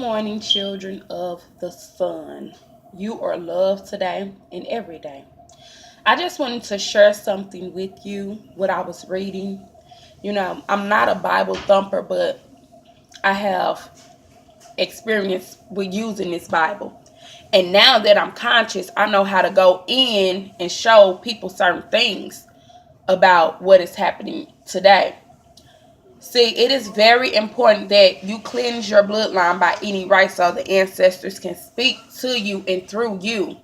Morning, children of the sun. You are loved today and every day. I just wanted to share something with you, what I was reading. I'm not a Bible thumper, but I have experience with using this Bible. And now that I'm conscious, I know how to go in and show people certain things about what is happening today. See, it is very important that you cleanse your bloodline by eating right so the ancestors can speak to you and through you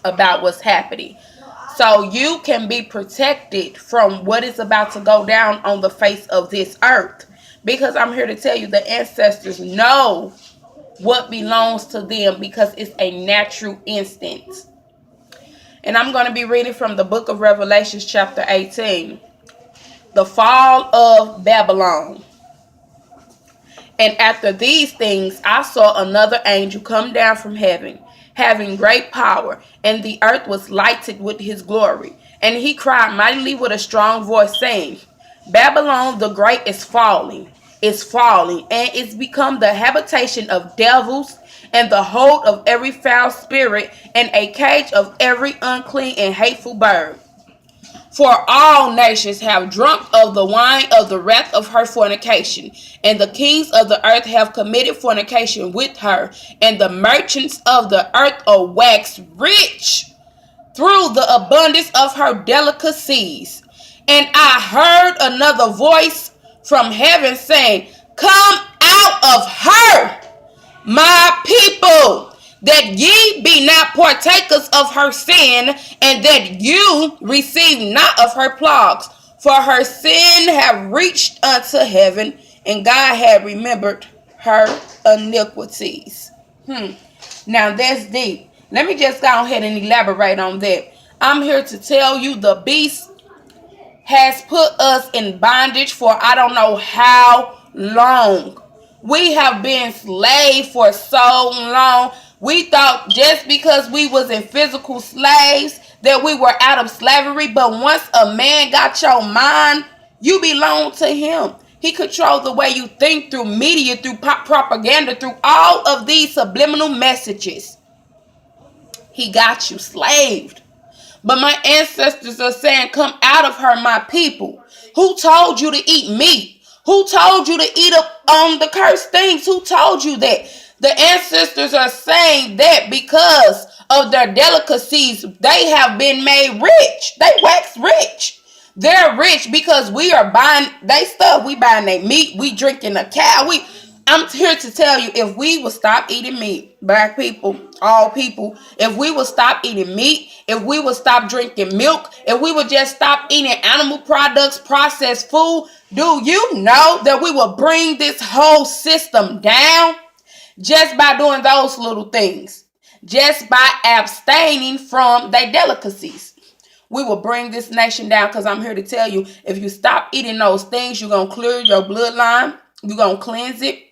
about what's happening. So you can be protected from what is about to go down on the face of this earth. Because I'm here to tell you the ancestors know what belongs to them because it's a natural instinct. And I'm going to be reading from the book of Revelations chapter 18. The fall of Babylon. And after these things, I saw another angel come down from heaven, having great power, and the earth was lighted with his glory. And he cried mightily with a strong voice, saying, Babylon the great is falling, and it's become the habitation of devils, and the hold of every foul spirit, and a cage of every unclean and hateful bird. For all nations have drunk of the wine of the wrath of her fornication, and the kings of the earth have committed fornication with her, and the merchants of the earth are waxed rich through the abundance of her delicacies. And I heard another voice from heaven saying, Come out of her, my people, that ye be not partakers of her sin, and that you receive not of her plagues. For her sin have reached unto heaven, and God had remembered her iniquities. Now that's deep. Let me just go ahead and elaborate on that. I'm here to tell you the beast has put us in bondage for I don't know how long. We have been slaves for so long. We thought just because we was in physical slaves that we were out of slavery. But once a man got your mind, you belong to him. He controlled the way you think through media, through propaganda, through all of these subliminal messages. He got you slaved. But my ancestors are saying, Come out of her, my people. Who told you to eat meat? Who told you to eat up on the cursed things? Who told you that? The ancestors are saying that because of their delicacies, they have been made rich. They wax rich. They're rich because we are buying they stuff. We buying their meat. We drinking a cow. I'm here to tell you, if we would stop eating meat, black people, all people, if we would stop eating meat, if we would stop drinking milk, if we would just stop eating animal products, processed food, do you know that we will bring this whole system down just by doing those little things? Just by abstaining from their delicacies. We will bring this nation down because I'm here to tell you, if you stop eating those things, you're going to clear your bloodline. You're going to cleanse it.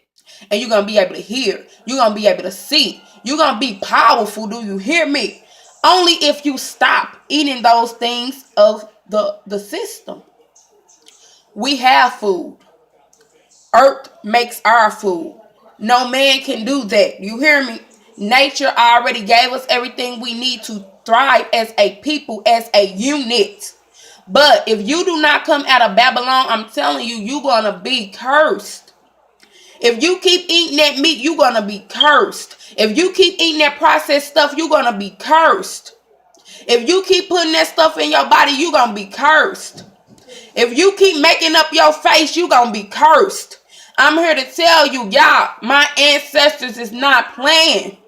And you're going to be able to hear. You're going to be able to see. You're going to be powerful. Do you hear me? Only if you stop eating those things of the system. We have food. Earth makes our food. No man can do that. You hear me? Nature already gave us everything we need to thrive as a people, as a unit. But if you do not come out of Babylon, I'm telling you, you're going to be cursed. If you keep eating that meat, you're going to be cursed. If you keep eating that processed stuff, you're going to be cursed. If you keep putting that stuff in your body, you're going to be cursed. If you keep making up your face, you're going to be cursed. I'm here to tell you, y'all, my ancestors is not playing.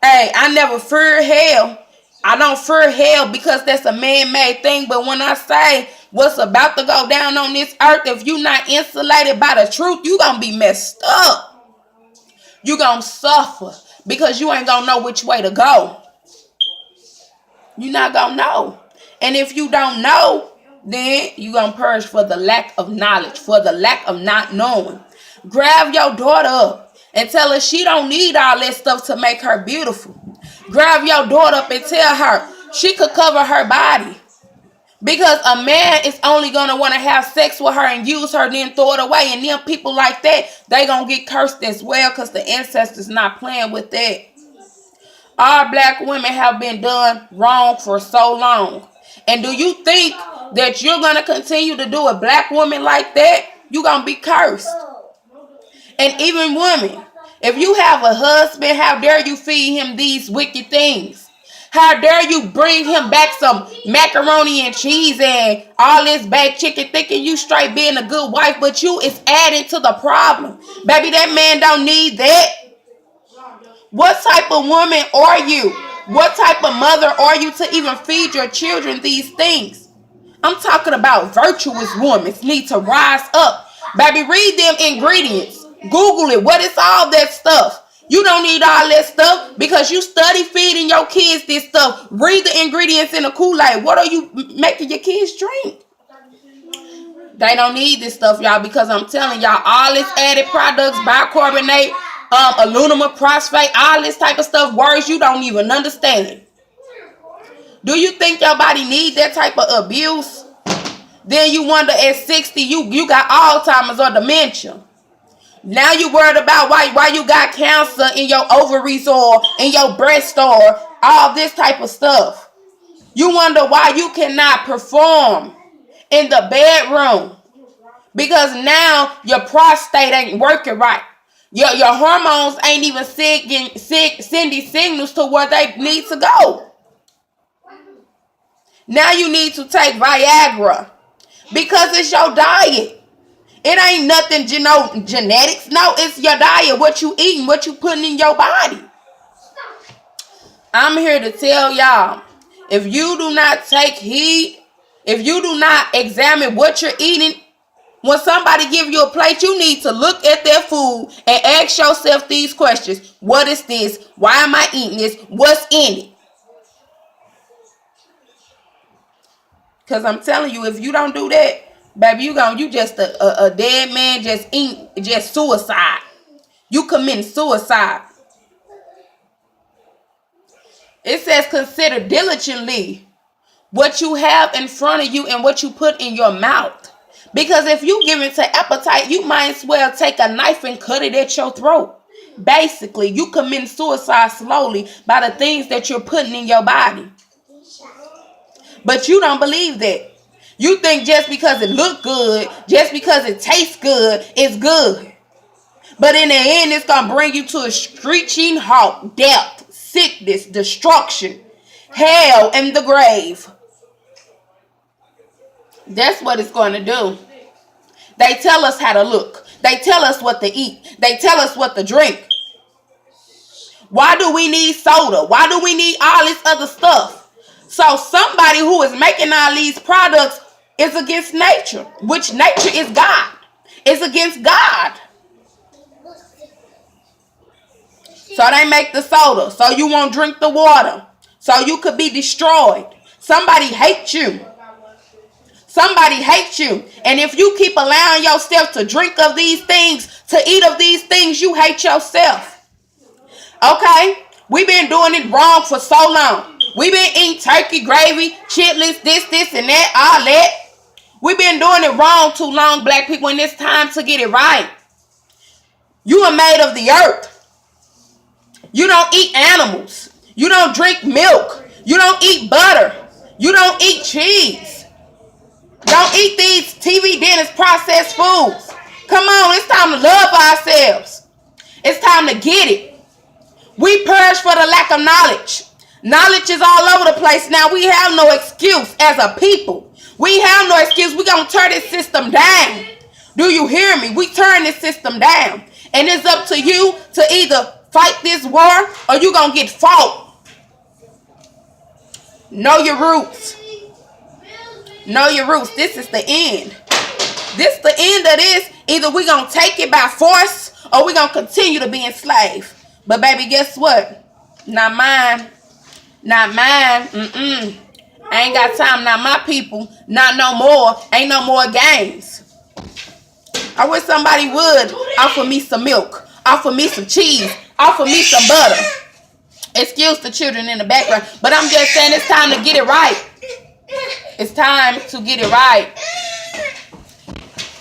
Hey, I never feared hell. I don't fear hell because that's a man-made thing. But when I say what's about to go down on this earth, if you're not insulated by the truth, you're going to be messed up. You're going to suffer because you ain't going to know which way to go. You're not going to know. And if you don't know, then you're going to perish for the lack of knowledge, for the lack of not knowing. Grab your daughter up and tell her she don't need all that stuff to make her beautiful. Grab your daughter up and tell her she could cover her body Because a man is only going to want to have sex with her and use her, then throw it away. And then people like that, they going to get cursed as well, because the ancestors not playing with that. Our black women have been done wrong for so long. And do you think that you're going to continue to do a black woman like that? You're going to be cursed. And even women, if you have a husband, how dare you feed him these wicked things? How dare you bring him back some macaroni and cheese and all this baked chicken, thinking you straight being a good wife, but you is adding to the problem. Baby, that man don't need that. What type of woman are you? What type of mother are you to even feed your children these things? I'm talking about virtuous women need to rise up. Baby, read them ingredients. Google it. What is all that stuff? You don't need all that stuff because you study feeding your kids this stuff. Read the ingredients in the Kool-Aid. What are you making your kids drink? They don't need this stuff, y'all, because I'm telling y'all, all this added products, bicarbonate, aluminum phosphate, all this type of stuff, words you don't even understand. Do you think your body need that type of abuse? Then you wonder at 60, you got Alzheimer's or dementia. Now you worried about why you got cancer in your ovaries or in your breast or all this type of stuff. You wonder why you cannot perform in the bedroom because now your prostate ain't working right. Your hormones ain't even sending signals to where they need to go. Now you need to take Viagra because it's your diet. It ain't nothing, genetics. No, it's your diet, what you eating, what you putting in your body. I'm here to tell y'all, if you do not take heed, if you do not examine what you're eating, when somebody give you a plate, you need to look at their food and ask yourself these questions. What is this? Why am I eating this? What's in it? Because I'm telling you, if you don't do that, baby, you just a dead man, just suicide. You commit suicide. It says consider diligently what you have in front of you and what you put in your mouth. Because if you give in to appetite, you might as well take a knife and cut it at your throat. Basically, you commit suicide slowly by the things that you're putting in your body. But you don't believe that. You think just because it look good, just because it tastes good, it's good. But in the end, it's going to bring you to a screeching halt, death, sickness, destruction, hell, and the grave. That's what it's going to do. They tell us how to look. They tell us what to eat. They tell us what to drink. Why do we need soda? Why do we need all this other stuff? So somebody who is making all these products is against nature, which nature is God. It's against God. So they make the soda, so you won't drink the water, so you could be destroyed. Somebody hates you. Somebody hates you. And if you keep allowing yourself to drink of these things, to eat of these things, you hate yourself. Okay? We've been doing it wrong for so long. We've been eating turkey, gravy, chitlins, this, and that, all that. We've been doing it wrong too long, black people, and it's time to get it right. You are made of the earth. You don't eat animals. You don't drink milk. You don't eat butter. You don't eat cheese. Don't eat these TV dinners, processed foods. Come on, it's time to love ourselves. It's time to get it. We perish for the lack of knowledge. Knowledge is all over the place now. We have no excuse as a people. We have no excuse. We're going to turn this system down. Do you hear me? We turn this system down. And it's up to you to either fight this war or you're going to get fought. Know your roots. Know your roots. This is the end. This is the end of this. Either we're going to take it by force or we're going to continue to be enslaved. But baby, guess what? Not mine. Not mine. I ain't got time. Not my people. Not no more. Ain't no more games. I wish somebody would offer me some milk. Offer me some cheese. Offer me some butter. Excuse the children in the background. But I'm just saying it's time to get it right. It's time to get it right.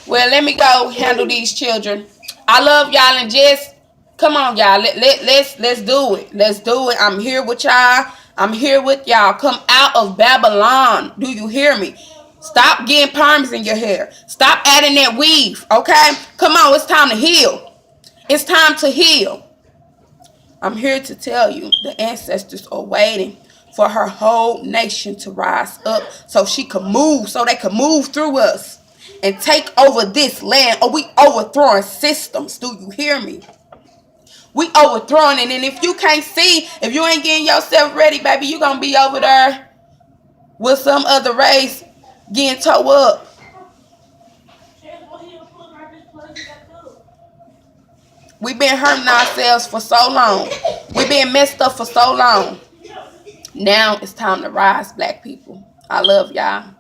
Well, let me go handle these children. I love y'all, and just come on, y'all. Let's do it. Let's do it. I'm here with y'all. I'm here with y'all. Come out of Babylon. Do you hear me? Stop getting perms in your hair. Stop adding that weave. Okay? Come on, it's time to heal. It's time to heal. I'm here to tell you the ancestors are waiting for her whole nation to rise up so she can move, so they can move through us and take over this land. Or we overthrowing systems. Do you hear me? We overthrowing it. And if you can't see, if you ain't getting yourself ready, baby, you gonna be over there with some other race getting towed up. We've been hurting ourselves for so long. We've been messed up for so long. Now it's time to rise, black people. I love y'all.